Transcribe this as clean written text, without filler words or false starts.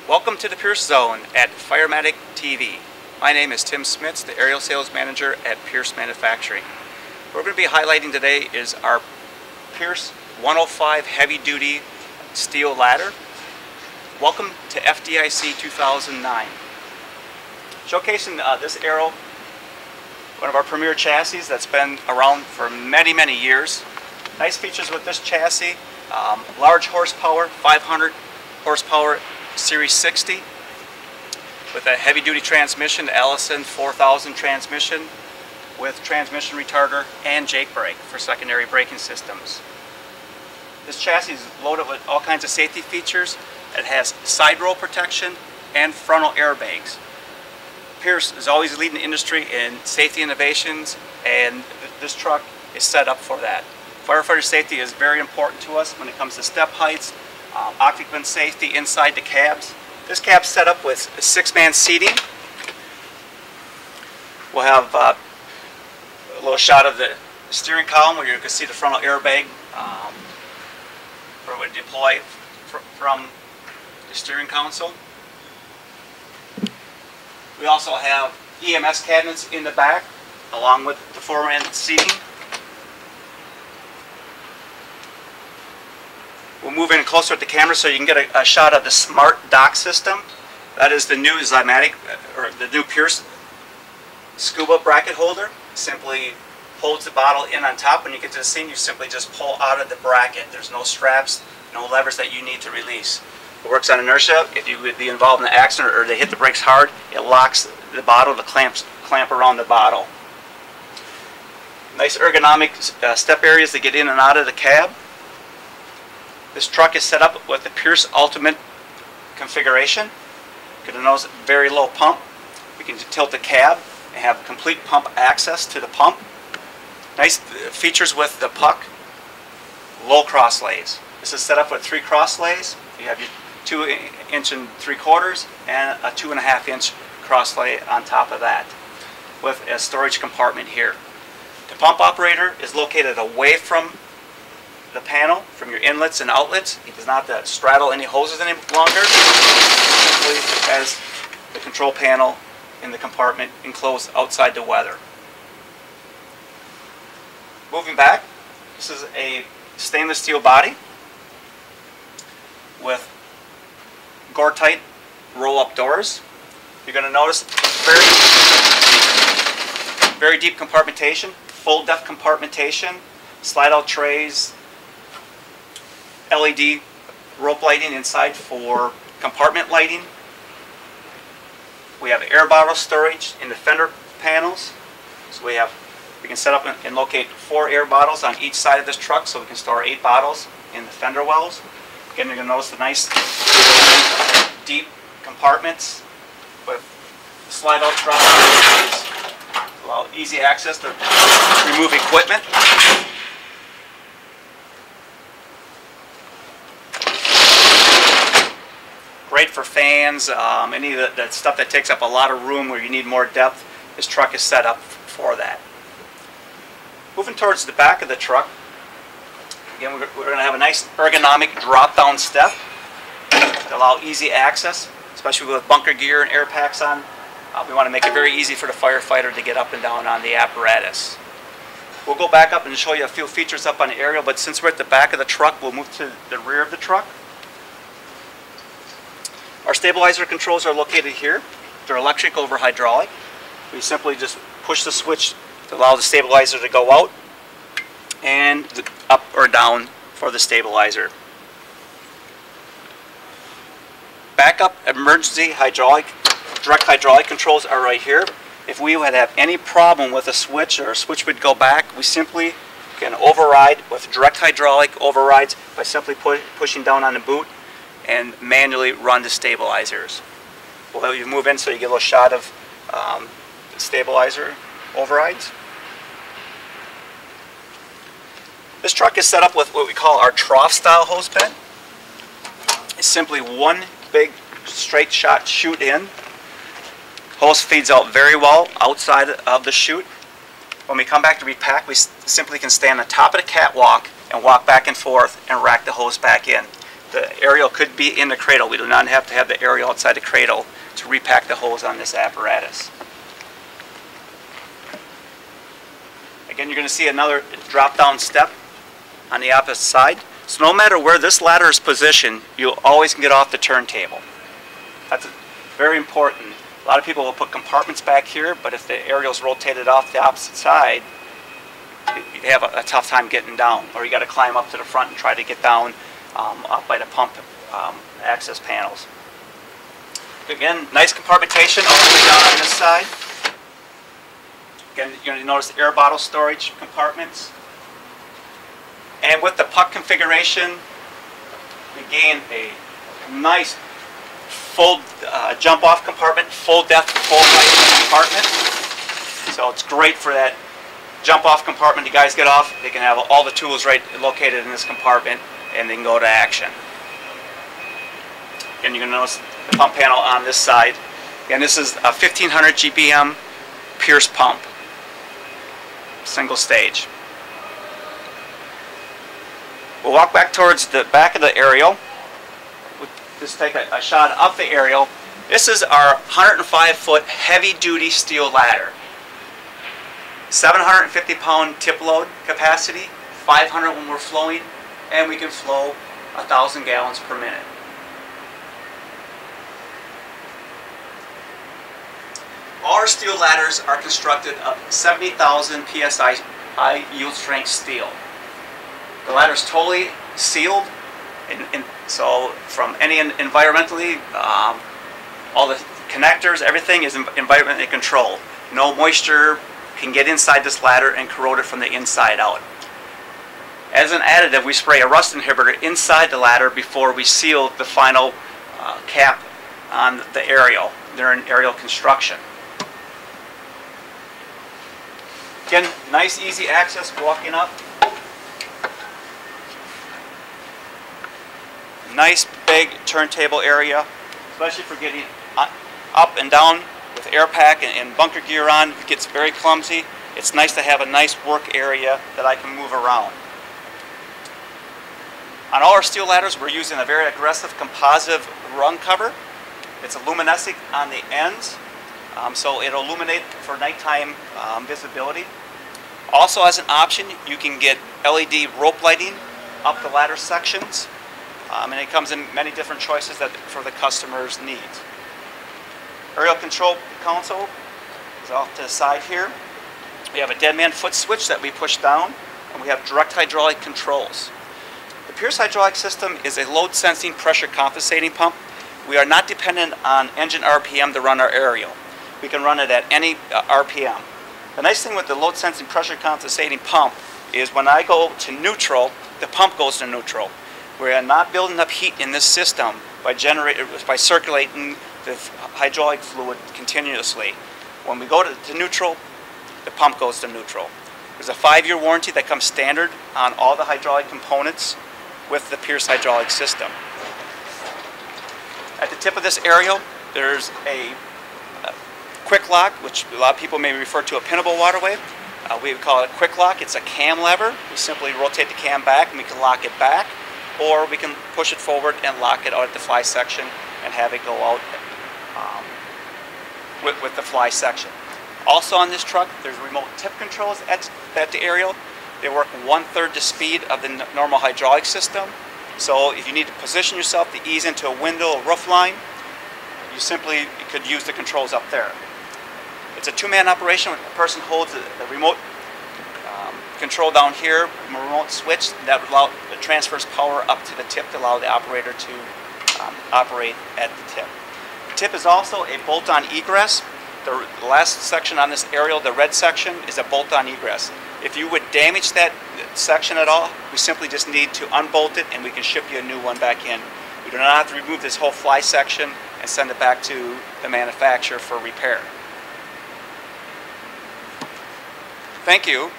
Welcome to the Pierce Zone at Firematic TV. My name is Tim Smits, the Aerial Sales Manager at Pierce Manufacturing. What we're going to be highlighting today is our Pierce 105 Heavy Duty Steel Ladder. Welcome to FDIC 2009. Showcasing this aerial, one of our premier chassis that's been around for many years. Nice features with this chassis, large horsepower, 500 horsepower Series 60 with a heavy-duty transmission, Allison 4000 transmission with transmission retarder and jake brake for secondary braking systems. This chassis is loaded with all kinds of safety features. It has side roll protection and frontal airbags. Pierce is always leading the industry in safety innovations, and this truck is set up for that. Firefighter safety is very important to us when it comes to step heights, occupant safety inside the cabs. This cab's set up with 6-man seating. We'll have a little shot of the steering column where you can see the frontal airbag where it would deploy from the steering console. We also have EMS cabinets in the back along with the 4-man seating. We'll move in closer at the camera so you can get a shot of the smart dock system. That is the new Zymatic, or the new Pierce scuba bracket holder. Simply holds the bottle in on top. When you get to the scene, you simply just pull out of the bracket. There's no straps, no levers that you need to release. It works on inertia. If you would be involved in an accident or they hit the brakes hard, it locks the bottle, the clamp around the bottle. Nice ergonomic step areas to get in and out of the cab. This truck is set up with the Pierce Ultimate configuration. You're going to notice very low pump. We can tilt the cab and have complete pump access to the pump. Nice features with the puck. Low cross lays. This is set up with 3 cross lays. You have your 2 3/4 inch and a 2.5 inch cross lay on top of that, with a storage compartment here. The pump operator is located away from the panel, from your inlets and outlets. He does not straddle any hoses any longer. He simply has the control panel in the compartment enclosed outside the weather. Moving back, this is a stainless steel body with Gore-Tight roll-up doors. You're going to notice very deep compartmentation, full depth compartmentation, slide-out trays, LED rope lighting inside for compartment lighting. We have air bottle storage in the fender panels. So we can set up and locate 4 air bottles on each side of this truck, so we can store 8 bottles in the fender wells. Again, you're going to notice the nice deep compartments with slide-out trays, allow easy access to remove equipment. Great for fans, any of that stuff that takes up a lot of room where you need more depth. This truck is set up for that. Moving towards the back of the truck, again we're going to have a nice ergonomic drop-down step to allow easy access, especially with bunker gear and air packs on. We want to make it very easy for the firefighter to get up and down on the apparatus. We'll go back up and show you a few features up on the aerial, but since we're at the back of the truck, we'll move to the rear of the truck. Our stabilizer controls are located here. They're electric over hydraulic. We simply just push the switch to allow the stabilizer to go out and up or down for the stabilizer. Backup emergency direct hydraulic controls are right here. If we would have any problem with a switch or a switch would go back, we simply can override with direct hydraulic overrides by simply pushing down on the boot and manually run the stabilizers. We'll have you move in so you get a little shot of the stabilizer overrides. This truck is set up with what we call our trough style hose bed. It's simply one big straight shot chute in. Hose feeds out very well outside of the chute. When we come back to repack, we simply can stand on top of the catwalk and walk back and forth and rack the hose back in. the aerial could be in the cradle. We do not have to have the aerial outside the cradle to repack the hose on this apparatus. Again, you're going to see another drop-down step on the opposite side. So no matter where this ladder is positioned, you always can get off the turntable. That's very important. A lot of people will put compartments back here, but if the aerial is rotated off the opposite side, you have a tough time getting down, or you got to climb up to the front and try to get down up by the pump access panels. Again, nice compartmentation all the way down on this side. Again, you're going to notice air bottle storage compartments. And with the puck configuration, we gain a nice full jump-off compartment, full depth, full height compartment. So it's great for that jump-off compartment. You guys get off, they can have all the tools right located in this compartment, and they can go to action. And you're going to notice the pump panel on this side. And this is a 1500 GBM Pierce pump, single stage. We'll walk back towards the back of the aerial. We'll just take a shot of the aerial. This is our 105-foot heavy-duty steel ladder. 750-pound tip load capacity, 500 when we're flowing, and we can flow 1,000 gallons per minute. All our steel ladders are constructed of 70,000 psi high yield strength steel. The ladder is totally sealed, and so from any environmentally, all the connectors, everything is environmentally controlled. No moisture can get inside this ladder and corrode it from the inside out. As an additive, we spray a rust inhibitor inside the ladder before we seal the final cap on the aerial during aerial construction. Again, nice easy access walking up. Nice big turntable area, especially for getting up and down with air pack and bunker gear on. It gets very clumsy. It's nice to have a nice work area that I can move around. On all our steel ladders, we're using a very aggressive composite rung cover. It's a luminescent on the ends, so it'll illuminate for nighttime visibility. Also, as an option, you can get LED rope lighting up the ladder sections. And it comes in many different choices for the customer's needs. Aerial control console is off to the side here. We have a dead man foot switch that we push down, and we have direct hydraulic controls. The Pierce hydraulic system is a load sensing pressure compensating pump. We are not dependent on engine RPM to run our aerial. We can run it at any RPM. The nice thing with the load sensing pressure compensating pump is when I go to neutral, the pump goes to neutral. We are not building up heat in this system by circulating the hydraulic fluid continuously. When we go to neutral, the pump goes to neutral. There's a 5-year warranty that comes standard on all the hydraulic components with the Pierce hydraulic system. At the tip of this aerial, there's a quick lock, which a lot of people may refer to a pinnable waterway. We would call it a quick lock. It's a cam lever. We simply rotate the cam back and we can lock it back, or we can push it forward and lock it out at the fly section and have it go out with the fly section. Also on this truck, there's remote tip controls at the aerial. They work 1/3 the speed of the normal hydraulic system. So if you need to position yourself to ease into a window or roof line, you could use the controls up there. It's a 2-man operation. A person holds the remote control down here, a remote switch that transfers power up to the tip to allow the operator to operate at the tip. The tip is also a bolt-on egress. The last section on this aerial, the red section, is a bolt-on egress. If you would damage that section at all, we simply just need to unbolt it and we can ship you a new one back in. We do not have to remove this whole fly section and send it back to the manufacturer for repair. Thank you.